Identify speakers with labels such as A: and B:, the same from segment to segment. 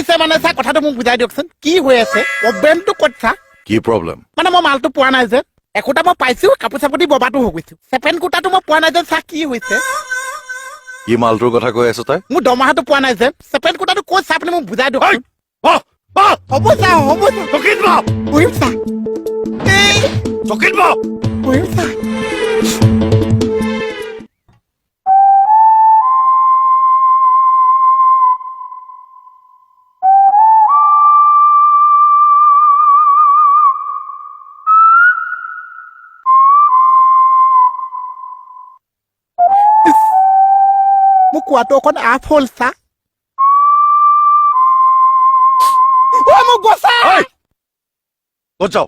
A: হৈছে মানে চা কথাটো মোক বুজাই দিয়কচোন কি হৈ আছে প্ৰব্লেমটো ক'ত চা
B: কি প্ৰব্লেম
A: মানে মই মালটো পোৱা নাই যে একোটা মই পাইছো কাপোৰ চাপতি ববাটো হৈ গৈছো চেপেন কোটাটো মই পোৱা নাই যে চা কি হৈছে
B: কি মালটোৰ কথা কৈ আছ তই
A: মোৰ দৰমহাটো পোৱা নাই যে চেপেন কোটাটো ক'ত চা আপুনি মোক বুজাই দিয়ক হ'ব চা হ'ব
B: চকিত ব
A: কৰিম চা
B: চকিত ব
A: কৰিম চা মোক কোৱাটো অকণ আফ হ'ল চা মোক বচা
B: ক'ত যাও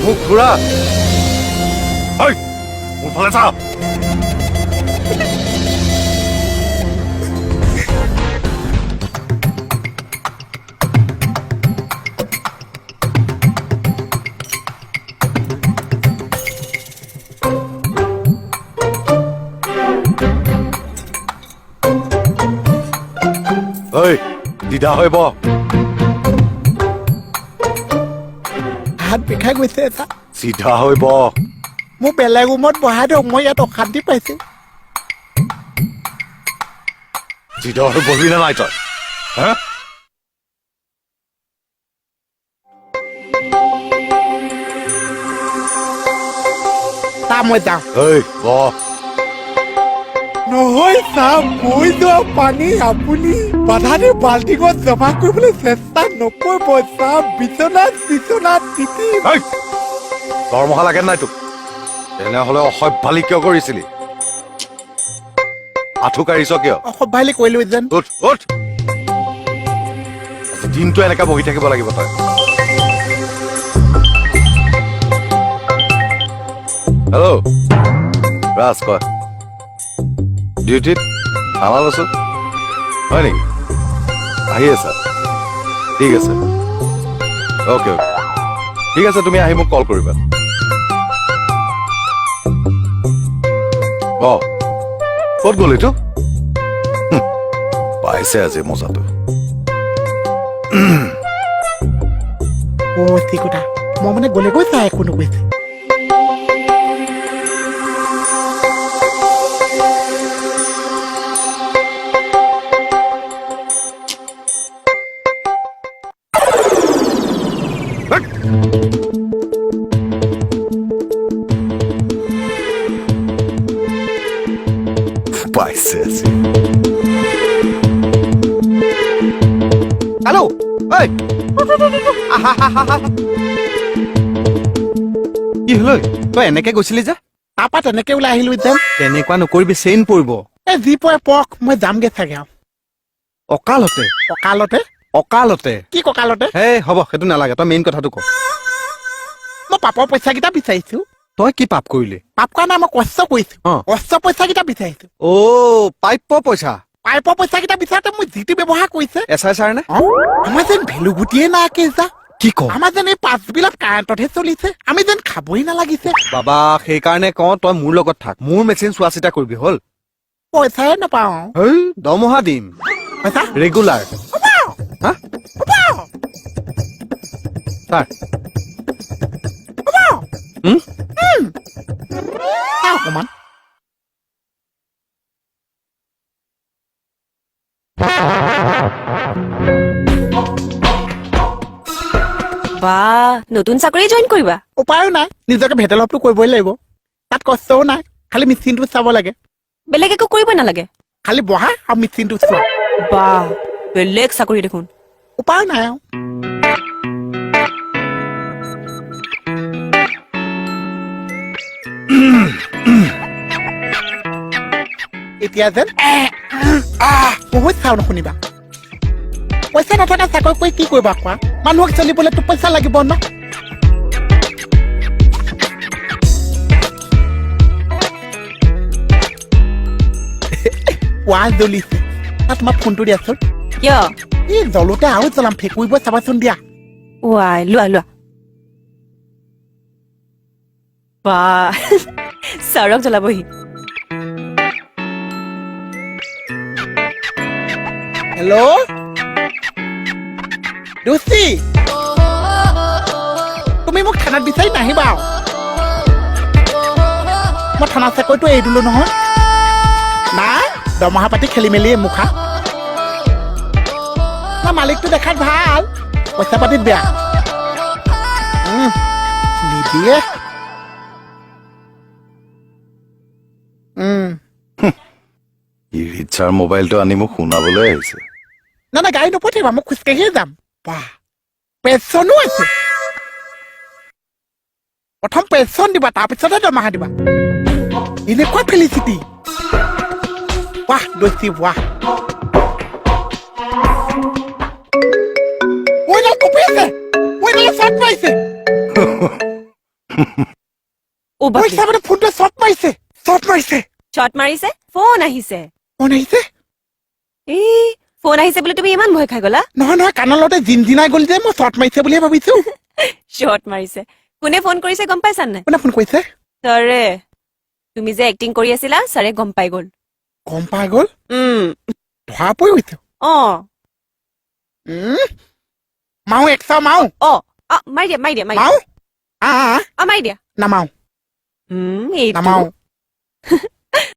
B: মোক ঘূৰা মোৰ ফালে চা দিদা হৈ ব
A: হাত বিষাই গৈছে চা
B: চিধা হৈ ব
A: মোক বেলেগ ৰুমত বহাই দিয়ক মই ইয়াত অশান্তি পাইছো
B: চিধা হৈ বহিবি নে নাই তই হা
A: চা মই যাওঁ
B: ব
A: নহয় চা মই যোৱা পানী আপুনি বাধা দি বাল্টিঙত জমা কৰিবলৈ চেষ্টা নকৰিব চা বিচনাত তিতি
B: দৰমহা লাগে নাই তোক তেনেহলে অসভ্যালি কিয় কৰিছিলি আঁঠু কাঢ়িছ কিয়
A: অসভ্যালি কৰিলো যেন
B: উঠ উঠ দিনটো এনেকা বহি থাকিব লাগিব তই হেল্ল' ৰাজ কয় ডিউটিত আমাৰ আছো হয় নেকি আহি আছা ঠিক আছে অ'কে ঠিক আছে তুমি আহি মোক কল কৰিবা ক'ত গ'ল এইটো পাইছে আজি মজাটো
A: চিকুটা মই মানে গ'লে গৈ চা একো নকৈছে
B: পাইছে আজি
C: হেল্ল' কি হল তই এনেকে গৈছিলি যে
A: তাৰপা তেনেকে ওলাই আহিলো যেন
C: তেনেকুৱা নকৰিবি চেইন পৰিব
A: এই যি পৰে পক মই যামগে চাগে আৰু
C: অকালতে
A: কঁকালতে
C: অকালতে
A: কি কঁকালতে
C: হে হ'ব সেইটো নালাগে তই মেইন কথাটো ক
A: মই পাপৰ পইচা কেইটা বিচাৰিছো
C: তই কি পাপ কৰিলি
A: পাপ কৰা নাই মই কষ্ট কৰিছো
C: অ।
A: কষ্ট পইচা কেইটা বিচাৰিছো
C: পাইপৰ পইচা
A: পাইপৰ পইচা কেইটা বিচাৰোতে মই যিটো ব্যৱহাৰ কৰিছে
C: এছাই ছাৰ নে
A: আমাৰ যেন ভেলু গুটিয়ে নাই কেইজা
C: কি ক
A: আমাৰ যেন এই পাঁচবিলাক কাৰেণ্টতহে চলিছে আমি যেন খাবই নালাগিছে
C: বাবা সেইকাৰণে কওঁ তই মোৰ লগত থাক মোৰ মেচিন চোৱা চিতা কৰিবি হ'ল
A: পইচাই নাপাওঁ
C: দৰমহা দিম
A: পইচা
C: ৰেগুলাৰ হা ছাৰ
A: অকমান
D: বা নতুন চাকৰি জইন কৰিবা
A: উপায়ো নাই নিজকে ভেটেলপটো কৰিবই লাগিব তাত কষ্টও নাই খালি মেচিনটো চাব লাগে
D: বেলেগ একো কৰিব নালাগে
A: খালি বহা আৰু মেচিনটো চোৱা
D: বা বেলেগ চাকৰি দেখোন
A: উপায় নাই আৰু এতিয়া যেন বহুত চাউন শুনিবা পইচা নথকা চাকৰি কৰি কি কৰিবা কোৱা মানুহক চলিবলৈতো পইচা লাগিব ন পুৱা জ্বলিছে তাত তোমাৰ ফোনটো দিয়াচোন
D: কিয়
A: এই জ্বলোতে আৰু জ্বলাম ফেকুৰিব চাবাচোন দিয়া
D: ৱাই লোৱা লোৱা বা ছাৰক জ্বলাবহি
A: হেল্ল' দুচি তুমি মোক থানাত বিচাৰি নাহিবা আৰু। মই থানা চাকৰিটো এৰি দিলো নহয়। নাই দৰমহা পাতি খেলি মেলি মুখা না মালিকটো দেখাত ভাল, পইচা পাতিত বেয়া। নিদিয়ে।
B: ই ৰিচাৰ মোবাইলটো আনি মোক শুনাবলৈ আহিছে।
A: না না গাড়ী নপঠিয়াবা, মোক খোজকাঢ়িয়ে যাম। বাহ পেঞ্চনো আছে। প্ৰথম পেঞ্চন দিবা, তাৰপিছতহে দৰমহা দিবা। এনেকুৱা ফেলিচিটি। বাহ দস্তি বাহ। ওইডাল কপি আছে, ওইডালে শ্বট মাৰিছে।
D: অ
A: ওই
D: বাপৰে
A: চাবলৈ ফোনটোৱে শ্বট মাৰিছে, শ্বট মাৰিছে।
D: শ্বট মাৰিছে ফোন আহিছে
A: ফোন আহিছে?
D: এই ফোন আহিছে বুলি তুমি ইমান ভয় খাই গলা
A: নহয় নহয়, কাণৰ লগতে জিনজিনাই গ'ল যে মই শ্বট মাৰিছে বুলিয়ে ভাবিছো।
D: শ্বট মাৰিছে কোনে ফোন কৰিছে গম পাইছা নাই
A: কোনে ফোন কৰিছে?
D: ছাৰে তুমি যে এক্টিং কৰি আছিলা ছাৰে গম পাই গ'ল
A: গম পাই গ'ল? ধৰা পৰি গৈছে।
D: অ
A: মাও একচাও মাও
D: অ অ মাৰি দিয়া মাৰি দিয়া মাৰি
A: মাও
D: দিয়া। অ মাৰি দিয়া
A: নামাও
D: এইটো
A: নামাও